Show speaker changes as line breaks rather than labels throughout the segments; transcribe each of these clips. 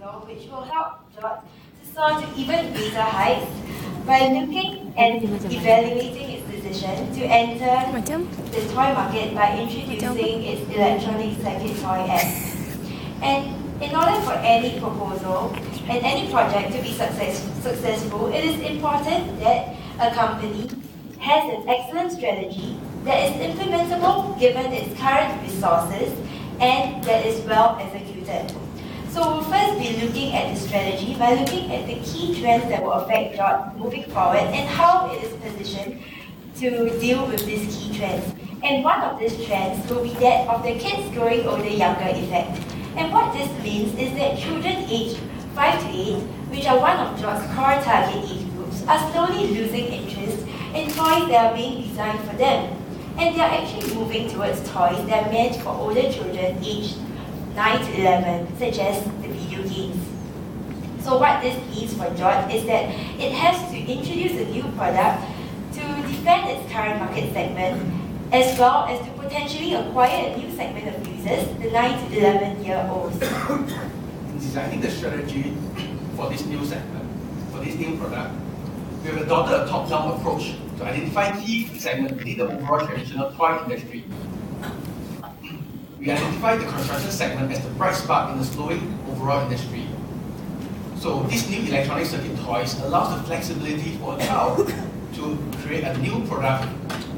proposal which will help Jot to soar to even greater heights by looking and evaluating its decision to enter the toy market by introducing its electronic circuit toy S. And in order for any proposal and any project to be successful, it is important that a company has an excellent strategy that is implementable given its current resources and that is well executed. So we'll first be looking at the strategy by looking at the key trends that will affect Jot moving forward and how it is positioned to deal with these key trends. And one of these trends will be that of the kids growing older younger effect. And what this means is that children aged 5 to 8, which are one of Jot's core target age groups, are slowly losing interest in toys that are being designed for them. And they are actually moving towards toys that are meant for older children aged 9 to 11, such as the video games. So what this means for Jot is that it has to introduce a new product to defend its current market segment, as well as to potentially acquire a new segment of users, the 9 to 11-year-olds.
In designing the strategy for this new segment, for this new product, we have adopted a top-down approach to identify key segments within the overall traditional toy industry. We identify the construction segment as the bright spark in the slowing overall industry. So this new electronic circuit toys allows the flexibility for a child to create a new product,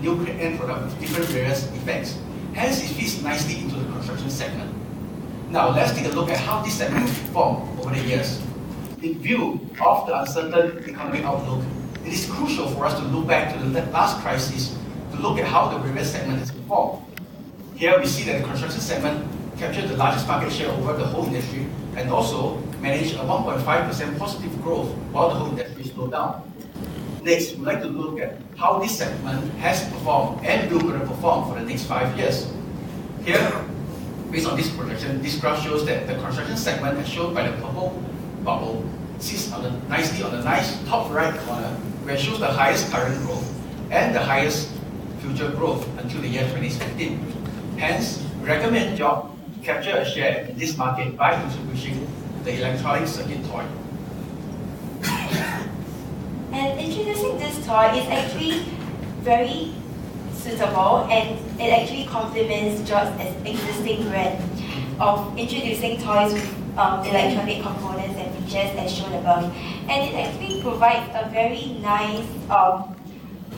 new end product with different various effects. Hence, it fits nicely into the construction segment. Now, let's take a look at how this segment has performed over the years. In view of the uncertain economic outlook, it is crucial for us to look back to the last crisis to look at how the various segments has performed. Here we see that the construction segment captured the largest market share over the whole industry and also managed a 1.5% positive growth while the whole industry slowed down. Next, we'd like to look at how this segment has performed and will perform for the next 5 years. Here, based on this projection, this graph shows that the construction segment, as shown by the purple bubble, sits nicely on the nice top right corner, where it shows the highest current growth and the highest future growth until the year 2015. Hence, we recommend Jot to capture a share in this market by introducing the electronic circuit toy.
And introducing this toy is actually very suitable and it actually complements Jot's existing brand of introducing toys with electronic components and features as shown above. And it actually provides a very nice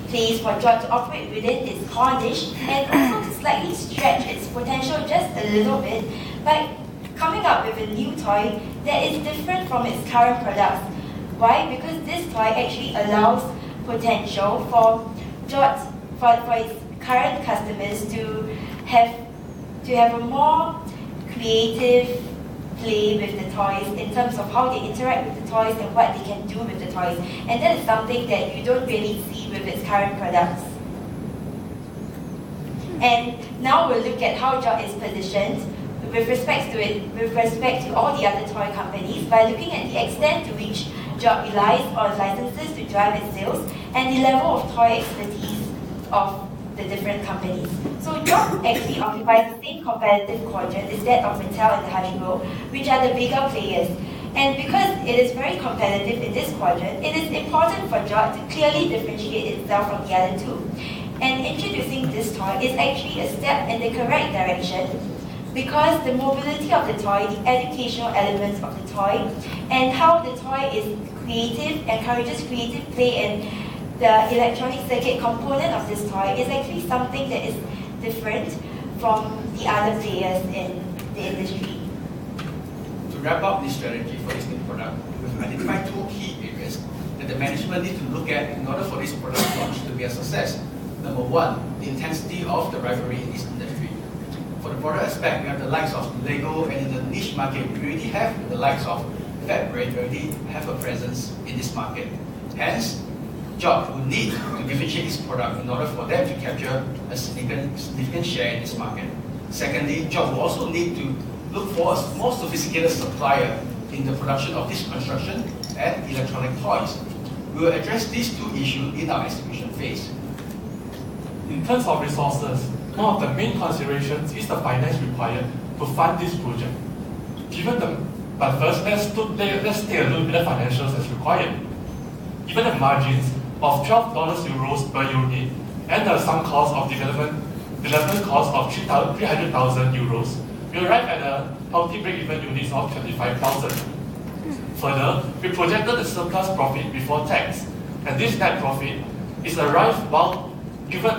place for Jot to operate within its core niche and also to slightly stretch its potential just a little bit by coming up with a new toy that is different from its current products. Why? Because this toy actually allows potential for Jot, for its current customers to have a more creative play with the toys in terms of how they interact with the toys and what they can do with the toys. And that is something that you don't really see with its current products. And now we'll look at how Jot is positioned with respect to all the other toy companies by looking at the extent to which Jot relies on licenses to drive its sales and the level of toy expertise of the different companies. So Jot actually occupies the same competitive quadrant as that of Mattel and Hasbro, which are the bigger players. And because it is very competitive in this quadrant, it is important for Jot to clearly differentiate itself from the other two. And introducing this toy is actually a step in the correct direction because the mobility of the toy, the educational elements of the toy, and how the toy is creative, encourages creative play, and the electronic circuit component of this toy is actually something that is different from the other players in the industry.
To wrap up this strategy for this new product, we've identified 2 key areas that the management needs to look at in order for this product launch to be a success. Number 1, the intensity of the rivalry in this industry. For the product aspect, we have the likes of Lego, and in the niche market, we already have the likes of Fabric, we already have a presence in this market. Hence, Jot will need to differentiate its product in order for them to capture a significant share in this market. Secondly, Jot will also need to look for a more sophisticated supplier in the production of this construction and electronic toys. We will address these 2 issues in our execution phase.
In terms of resources, one of the main considerations is the finance required to fund this project. Given the But first, let's take a look at the financials as required. Given the margins of €12 per unit and the sunk cost of development cost of €300,000, we arrive at a healthy break-even units of 25,000. Further, we projected the surplus profit before tax, and this net profit is arrived while given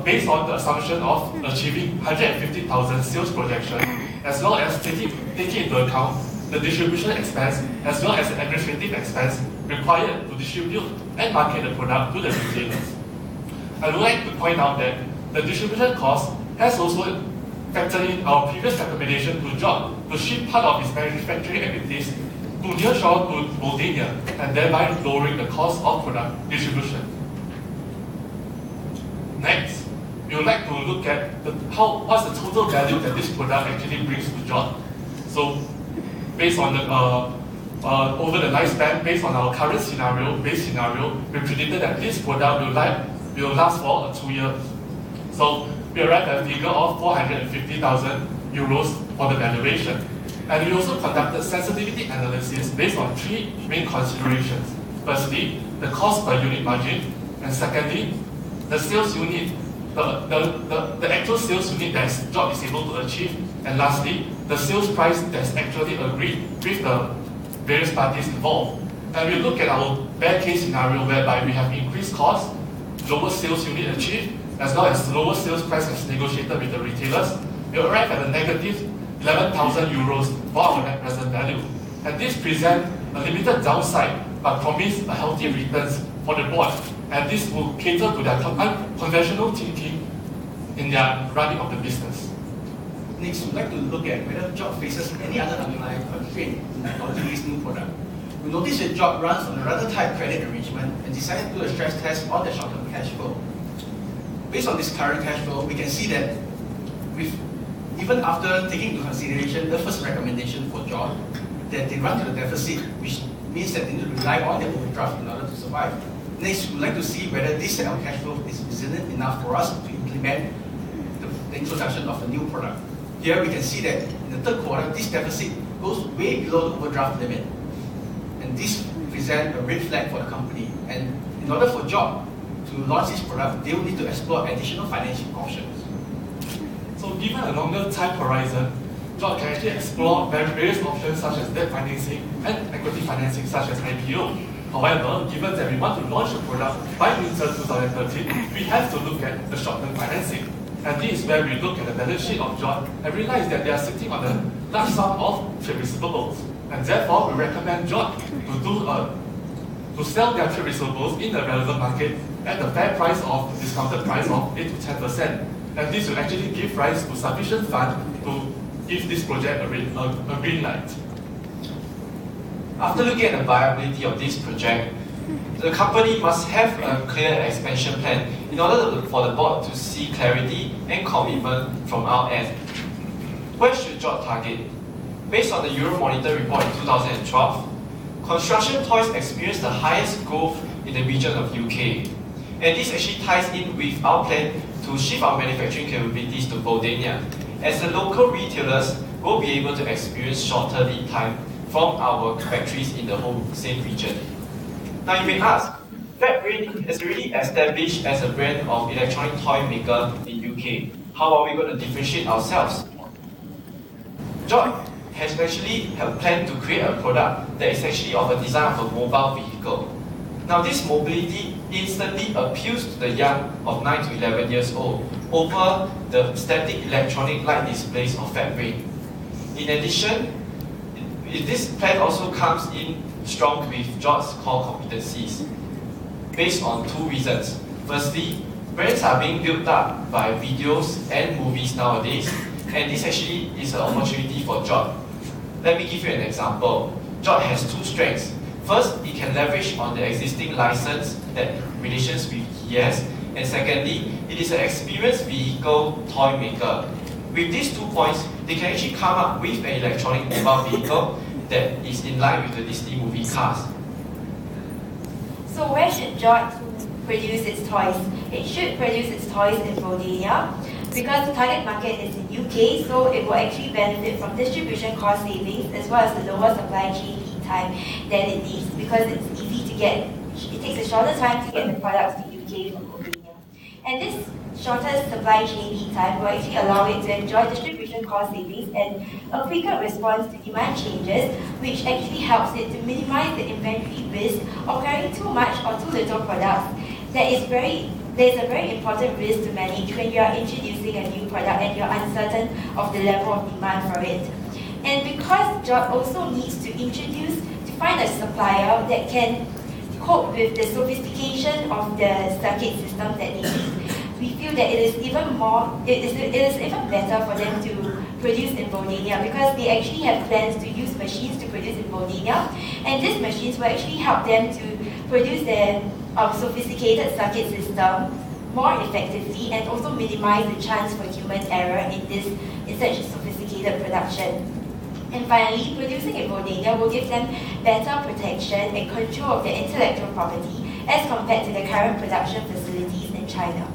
based on the assumption of achieving 150,000 sales projection, as well as taking into account the distribution expense as well as the administrative expense required to distribute and market the product to the retailers. I would like to point out that the distribution cost has also factored in our previous recommendation to John to shift part of his manufacturing activities to nearshore to Bulgaria, and thereby lowering the cost of product distribution. Next, we would like to look at what's the total value that this product actually brings to John. So, based on the over the lifespan, based on our current base scenario, we predicted that this product will last for 2 years. So we arrived at a figure of €450,000 for the valuation. And we also conducted sensitivity analysis based on 3 main considerations. Firstly, the cost per unit margin, and secondly, the sales unit, the actual sales unit that John is able to achieve, and lastly, the sales price that's actually agreed with the various parties involved. And we look at our bad case scenario whereby we have increased costs, lower sales unit achieved, as well as lower sales price as negotiated with the retailers. We arrive at a negative €11,000 for our net present value. And this presents a limited downside but promise a healthy returns for the board. And this will cater to their unconventional thinking in their running of the business.
Next, we'd like to look at whether Job faces any other underlying constraint in launching this new product. We notice that Job runs on a rather tight credit arrangement and decided to do a stress test on the short-term cash flow. Based on this current cash flow, we can see that even after taking into consideration the first recommendation for John, that they run to the deficit, which means that they need to rely on their overdraft in order to survive. Next, we'd like to see whether this set of cash flow is resilient enough for us to implement the introduction of a new product. Here we can see that in the third quarter, this deficit goes way below the overdraft limit. And this presents a red flag for the company. And in order for Job to launch this product, they will need to explore additional financing options.
So given a longer time horizon, Job can actually explore various options such as debt financing and equity financing such as IPO. However, given that we want to launch a product by winter 2013, we have to look at the short-term financing. And this is where we look at the balance sheet of John and realize that they are sitting on a large sum of trade receivables. And therefore, we recommend John to sell their trade receivables in the relevant market at the fair price of discounted price of 8 to 10%. And this will actually give rise to sufficient fund to give this project a green light.
After looking at the viability of this project, the company must have a clear expansion plan in order for the board to see clarity and commitment from our end. Where should Job target? Based on the Euromonitor report in 2012, construction toys experienced the highest growth in the region of UK. And this actually ties in with our plan to shift our manufacturing capabilities to Bulgaria, as the local retailers will be able to experience shorter lead time from our factories in the whole same region. Now you may ask, FatBrain is already established as a brand of electronic toy maker in UK. How are we going to differentiate ourselves? Joy has actually planned to create a product that is actually of a design of a mobile vehicle. Now this mobility instantly appeals to the young of 9 to 11 years old over the static electronic light displays of FatBrain. In addition, this plan also comes in strong with John's core competencies, based on 2 reasons. Firstly, brands are being built up by videos and movies nowadays, and this actually is an opportunity for John. Let me give you an example. John has 2 strengths. First, it can leverage on the existing license that relations with he has, and secondly, it is an experienced vehicle toy maker. With these 2 points, they can actually come up with an electronic mobile vehicle that is in line with the Disney movie cars.
So where should Joy produce its toys? It should produce its toys in Bulgaria, Because the target market is in UK, so it will actually benefit from distribution cost savings as well as the lower supply chain lead time that it needs, because it's easy to get, it takes a shorter time to get the products to UK from Romania. And this shorter supply chain lead time will actually allow it to enjoy distribution cost savings and a quicker response to demand changes, which actually helps it to minimize the inventory risk of carrying too much or too little products. There's a very important risk to manage when you are introducing a new product and you're uncertain of the level of demand for it. And because Jot also needs to find a supplier that can cope with the sophistication of the circuit systems that they need, we feel that it is even better for them to produce in Romania, because they actually have plans to use machines to produce in Romania, and these machines will actually help them to produce their sophisticated circuit system more effectively and also minimize the chance for human error in such sophisticated production. And finally, producing in Romania will give them better protection and control of their intellectual property as compared to the current production facilities in China.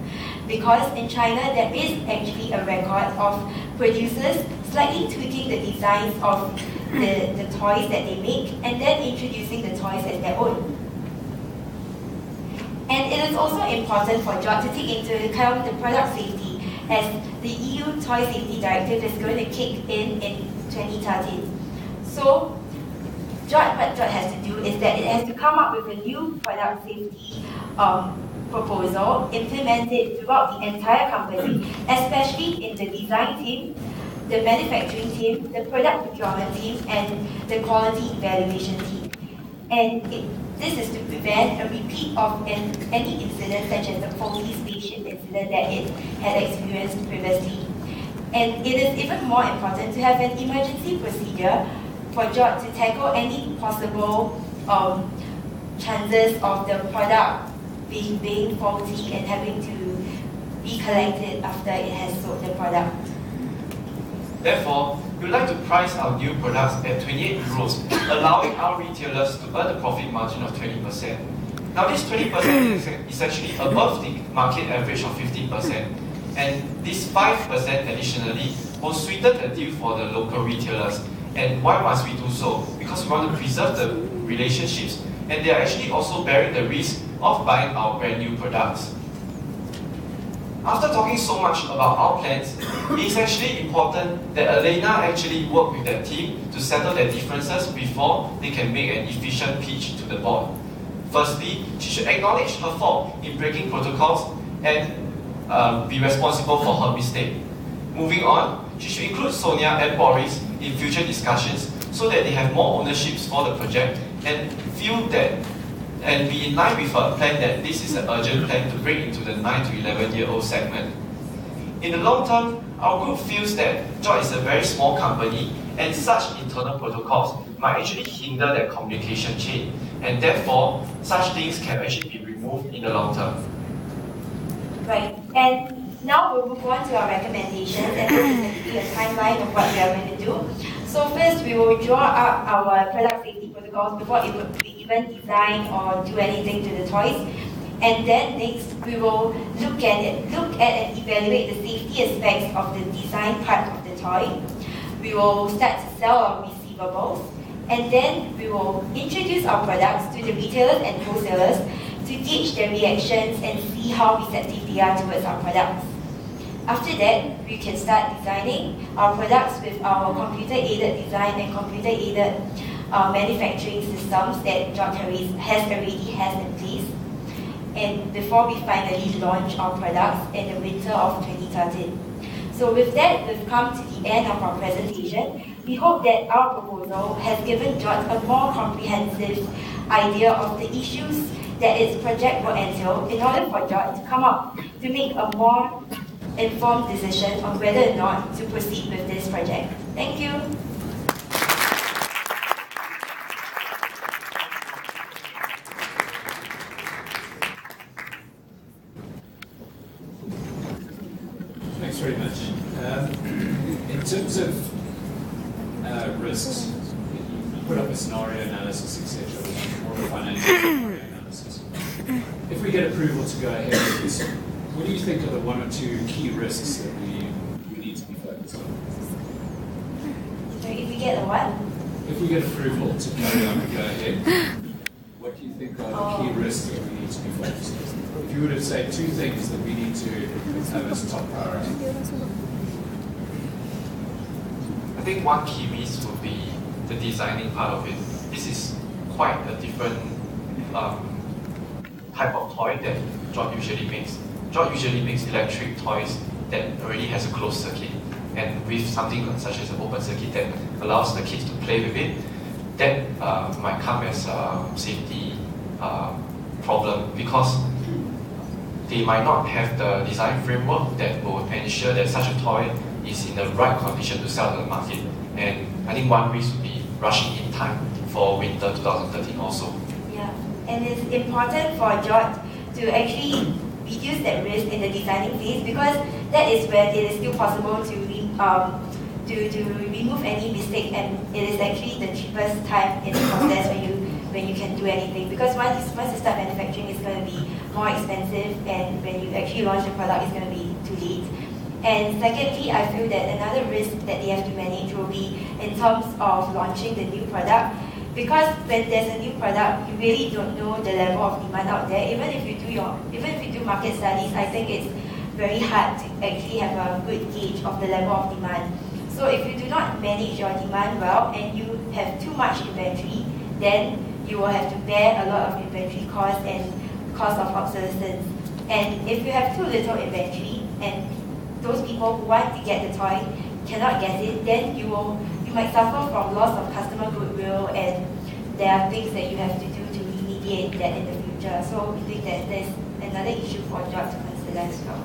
Because in China, there is actually a record of producers slightly tweaking the designs of the toys that they make and then introducing the toys as their own. And it is also important for Jot to take into account the product safety, as the EU Toy Safety Directive is going to kick in 2013. So what Jot has to do is that it has to come up with a new product safety proposal, implement it throughout the entire company, especially in the design team, the manufacturing team, the product procurement team, and the quality evaluation team. And this is to prevent a repeat of any incident such as the faulty spaceship incident that it had experienced previously. And it is even more important to have an emergency procedure for Jot to tackle any possible chances of the product being faulty and having to be collected after it has sold the product.
Therefore, we would like to price our new products at 28 euros, allowing our retailers to earn a profit margin of 20%. Now, this 20% is actually above the market average of 15%, and this 5% additionally will sweeten the deal for the local retailers. And why must we do so? Because we want to preserve the relationships, and they are actually also bearing the risk of buying our brand new products. After talking so much about our plans, it is actually important that Elena actually work with their team to settle their differences before they can make an efficient pitch to the board. Firstly, she should acknowledge her fault in breaking protocols and be responsible for her mistake. Moving on, she should include Sonia and Boris in future discussions so that they have more ownerships for the project and feel that and be in line with her plan that this is an urgent plan to break into the 9 to 11-year-old segment. In the long term, our group feels that Jot is a very small company and such internal protocols might actually hinder their communication chain, and therefore such things can actually be removed in the long term.
Right, and now we'll move on to our recommendations, and this is actually a timeline of what we are going to do. So first, we will draw up our product safety protocols before we even design or do anything to the toys. And then next, we will look at and evaluate the safety aspects of the design part of the toy. We will start to sell our receivables, and then we will introduce our products to the retailers and wholesalers to gauge their reactions and see how receptive they are towards our products. After that, we can start designing our products with our computer-aided design and computer-aided manufacturing systems that Jot already has in place, and before we finally launch our products in the winter of 2013. So with that, we've come to the end of our presentation. We hope that our proposal has given Jot a more comprehensive idea of the issues that its project will entail in order for Jot to come up to make a more informed decision on whether or not to proceed with this project. Thank you.
Thanks very much. In terms of risks, you put up a scenario analysis, etc., which is more of a financial scenario analysis. If we get approval to go ahead with this what do you think are the one or two key risks that we need to be focused on?
So if we get the what?
If we get approval to carry on and go ahead, what do you think are the key risks that we need to be focused on? If you were to say two things that we need to have as top priority.
I think one key risk would be the designing part of it. This is quite a different type of toy that Jot usually makes. Jot usually makes electric toys that already has a closed circuit, and with something such as an open circuit that allows the kids to play with it, that might come as a safety problem, because they might not have the design framework that will ensure that such a toy is in the right condition to sell to the market. And I think one risk would be rushing in time for winter 2013 also.
Yeah, and it's important for Jot to actually reduce that risk in the designing phase, because that is when it is still possible to remove any mistake, and it is actually the cheapest time in the process when you can do anything. Because once you start manufacturing, it's going to be more expensive, and when you actually launch the product, it's going to be too late. And secondly, I feel that another risk that they have to manage will be in terms of launching the new product. Because when there's a new product, you really don't know the level of demand out there. Even if you do market studies, I think it's very hard to actually have a good gauge of the level of demand. So if you do not manage your demand well and you have too much inventory, then you will have to bear a lot of inventory costs and cost of obsolescence. And if you have too little inventory and those people who want to get the toy cannot get it, then you might suffer from loss of customer goodwill, and there are things that you have to do to remediate that in the future. So we think that there's another issue for Jot to consider as well.